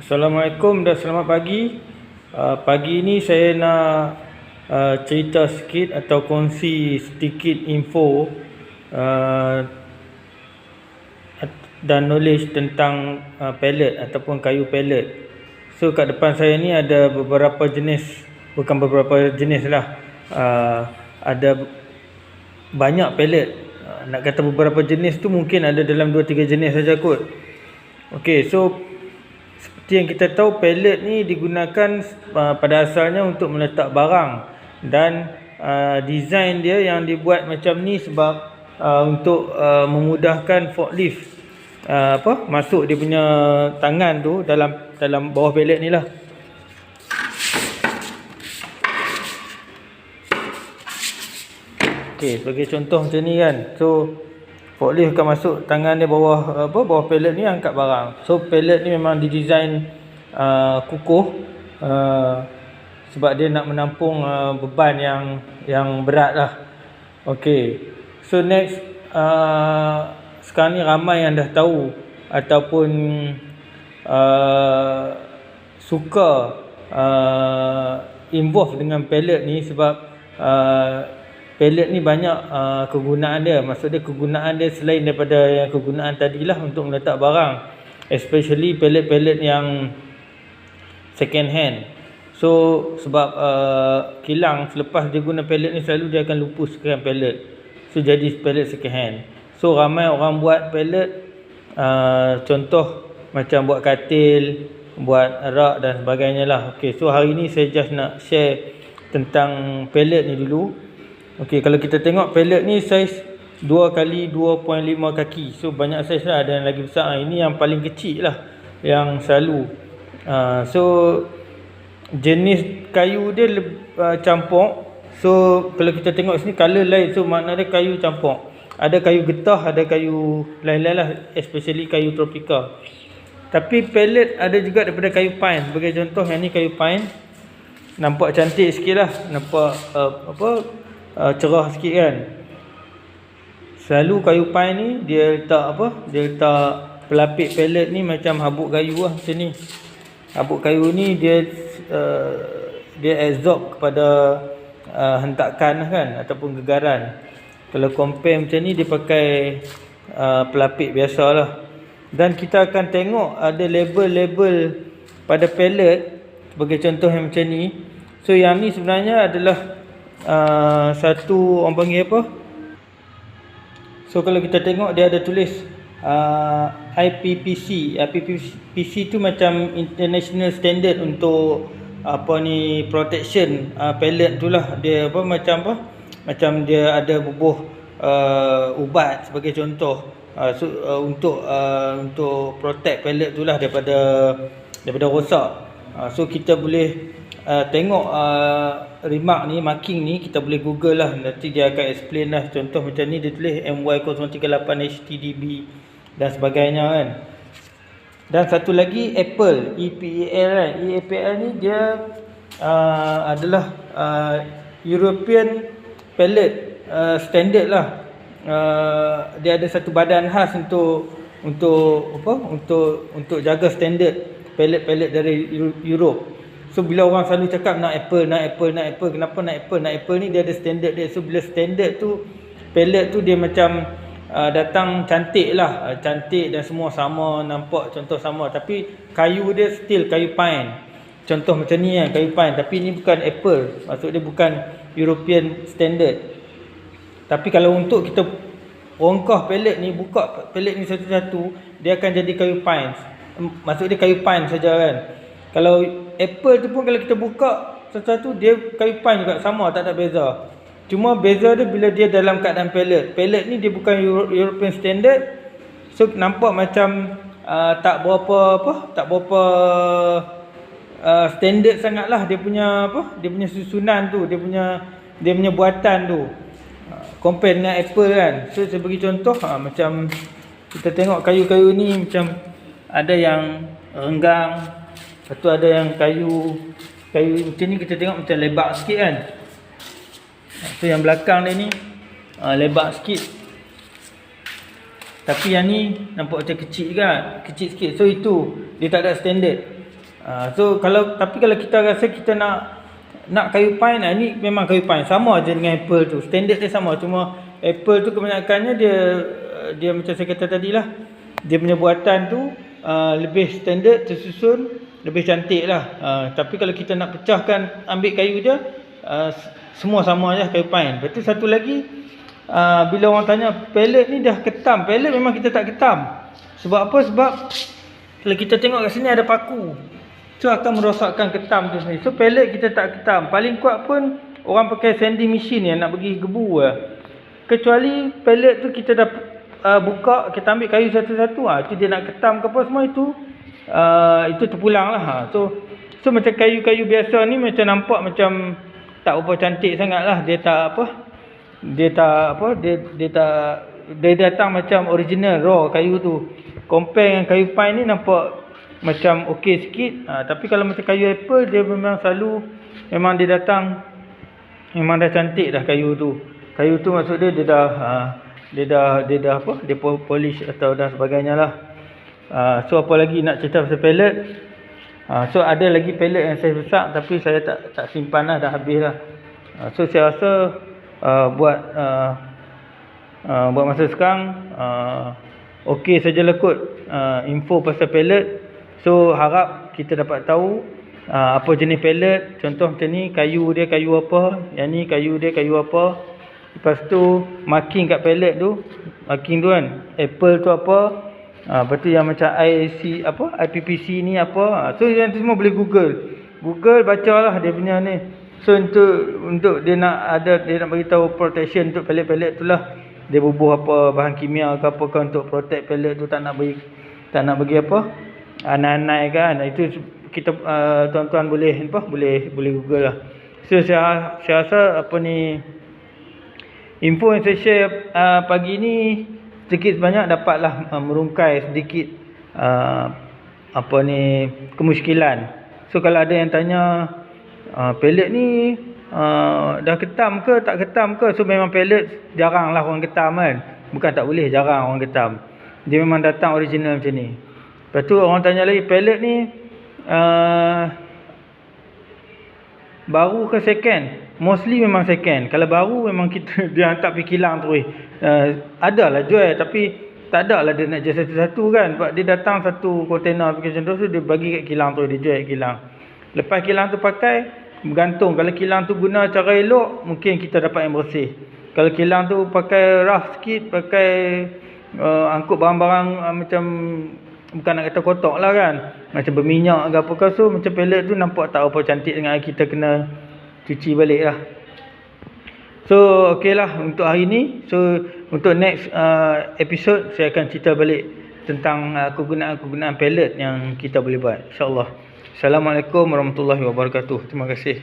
Assalamualaikum dan selamat pagi. Pagi ini saya nak cerita sikit atau kongsi sedikit info dan knowledge tentang pellet ataupun kayu pellet. So kat depan saya ni ada beberapa jenis, bukan beberapa jenis lah, ada banyak pellet. Nak kata beberapa jenis tu mungkin ada dalam 2-3 jenis saja kot. Okey, so seperti yang kita tahu, pellet ni digunakan pada asalnya untuk meletak barang, dan design dia yang dibuat macam ni sebab untuk memudahkan forklift masuk dia punya tangan tu dalam bawah pellet ni lah. Okey, sebagai contoh macam ni kan. So forklift akan masuk tangan dia bawah pellet ni, angkat barang. So pellet ni memang didesain kukuh sebab dia nak menampung beban yang berat lah. Okey. So next, sekarang ni ramai yang dah tahu ataupun suka involve dengan pellet ni sebab pellet ni banyak kegunaan dia. Maksud dia kegunaan dia selain daripada yang kegunaan tadilah untuk meletak barang, especially pellet-pellet yang second hand. So sebab kilang selepas dia guna pellet ni selalu dia akan lupuskan pellet, so jadi pellet second hand. So ramai orang buat pellet, contoh macam buat katil, buat rak dan sebagainya lah. Okay, so hari ni saya just nak share tentang pellet ni dulu. Okey, kalau kita tengok pellet ni saiz 2x2.5 kaki. So banyak saiz lah, ada yang lagi besar. Ini yang paling kecil lah yang selalu. So jenis kayu dia campur. So kalau kita tengok sini color lain, so makna dia kayu campur. Ada kayu getah, ada kayu lain-lain lah, especially kayu tropika. Tapi pellet ada juga daripada kayu pine. Sebagai contoh, yang ni kayu pine. Nampak cantik sikit lah. Nampak cerah sikit kan. Selalu kayu pine ni dia letak dia letak pelapik pellet ni macam habuk kayu lah, macam ni. Habuk kayu ni dia absorb kepada hentakan lah kan, ataupun gegaran. Kalau compare macam ni, dia pakai pelapik biasa lah. Dan kita akan tengok ada label-label pada pellet, sebagai contoh yang macam ni. So yang ni sebenarnya adalah satu, orang panggil apa? So kalau kita tengok dia ada tulis IPPC. IPPC tu macam international standard untuk protection pellet tu lah. Dia macam dia ada bubuh ubat sebagai contoh, untuk protect pellet tu lah daripada rosak. So kita boleh tengok remark ni, marking ni, kita boleh google lah, nanti dia akan explain lah. Contoh macam ni dia tulis MY038HTDB dan sebagainya kan. Dan satu lagi Apple, EPAL kan. EPAL ni dia adalah European Pellet Standard lah. Dia ada satu badan khas untuk jaga standard pellet-pellet dari Europe. So bila orang selalu cakap nak Apple, kenapa nak Apple ni, dia ada standard dia. So bila standard tu, pellet tu dia macam datang cantik lah, cantik dan semua sama, nampak contoh sama. Tapi kayu dia still kayu pine. Contoh macam ni kan, kayu pine. Tapi ni bukan Apple, maksud dia bukan European standard. Tapi kalau untuk kita rongkah pellet ni, buka pellet ni satu-satu, dia akan jadi kayu pine. Maksud dia kayu pine saja kan. Kalau Apple tu pun kalau kita buka satu-satu, dia kayu pine juga, sama, tak ada beza. Cuma beza dia bila dia dalam keadaan pellet. Pellet ni dia bukan European standard. So nampak macam tak berapa standard sangatlah dia punya dia punya susunan tu, dia punya buatan tu. Compare dengan Apple kan. So sebagai contoh, macam kita tengok kayu-kayu ni, macam ada yang renggang, lepas tu ada yang kayu macam ni, kita tengok macam lebar sikit kan. So yang belakang dia ni lebar sikit. Tapi yang ni nampak macam kecil kan, kecil sikit. So itu dia tak ada standard. So kalau kita rasa kita nak kayu pine, ni memang kayu pine sama aja dengan apple tu. Standard dia sama, cuma apple tu kebanyakannya dia macam saya kata tadilah, dia punya buatan tu lebih standard, tersusun, lebih cantik lah. Tapi kalau kita nak pecahkan, ambil kayu je, semua sama je kayu pine. Lepas tu satu lagi, bila orang tanya pellet ni dah ketam, pellet memang kita tak ketam. Sebab apa? Sebab kalau kita tengok kat sini ada paku, so akan merosakkan ketam tu sendiri. So pellet kita tak ketam. Paling kuat pun orang pakai sanding machine yang nak bagi gebu lah. Kecuali pellet tu kita dah buka, kita ambil kayu satu-satu, itu dia nak ketam ke apa semua, itu terpulang lah. So macam kayu-kayu biasa ni macam nampak macam tak apa cantik sangat lah. Dia datang macam original raw kayu tu. Compare dengan kayu pine ni nampak macam okey sikit. Tapi kalau macam kayu apple, dia memang memang dia datang, memang dah cantik dah kayu tu. Kayu tu maksud dia dah apa? Dia polish atau dan sebagainya lah. So apa lagi nak cerita pasal pellet? So ada lagi pellet yang saya besar tapi saya tak simpan lah, dah habis lah. So saya rasa buat masa sekarang okey sajalah kot info pasal pellet. So harap kita dapat tahu apa jenis pellet. Contoh macam ni, kayu dia kayu apa, yang ni kayu dia kayu apa. Lepas tu marking kat pellet tu, marking tu kan, apple tu apa, lepas tu yang macam IPPC ni apa. So yang tu semua boleh Google bacalah dia punya ni. So untuk dia nak bagi tahu protection untuk pellet-pellet tu lah. Dia bubuh apa bahan kimia ke apa kan untuk protect pellet tu, tak nak bagi apa anai-anai kan. Itu kita tuan-tuan boleh Google lah. So saya rasa info yang saya share pagi ni sedikit sebanyak dapatlah merungkai sedikit kemusykilan. So kalau ada yang tanya pellet ni dah ketam ke tak ketam ke, so memang pellet jarang lah orang ketam kan. Bukan tak boleh, jarang orang ketam. Dia memang datang original macam ni. Lepas tu orang tanya lagi, pellet ni baru ke second? Mostly memang second. Kalau baru memang dia hantar pergi kilang terus. Adalah jual tapi tak ada lah dia nak jual satu-satu kan. Sebab dia datang satu kontainer macam tu, so dia bagi kat kilang terus, dia jual kat kilang. Lepas kilang tu pakai, bergantung. Kalau kilang tu guna cara elok, mungkin kita dapat yang bersih. Kalau kilang tu pakai rough sikit, pakai angkut barang-barang macam, bukan nak kata kotak lah kan, macam berminyak ke apa ke, so macam pellet tu nampak tak apa cantik dengan kita kena cuci balik lah. So okey lah untuk hari ni. So untuk next episode saya akan cerita balik tentang kegunaan pellet yang kita boleh buat, InsyaAllah. Assalamualaikum warahmatullahi wabarakatuh. Terima kasih.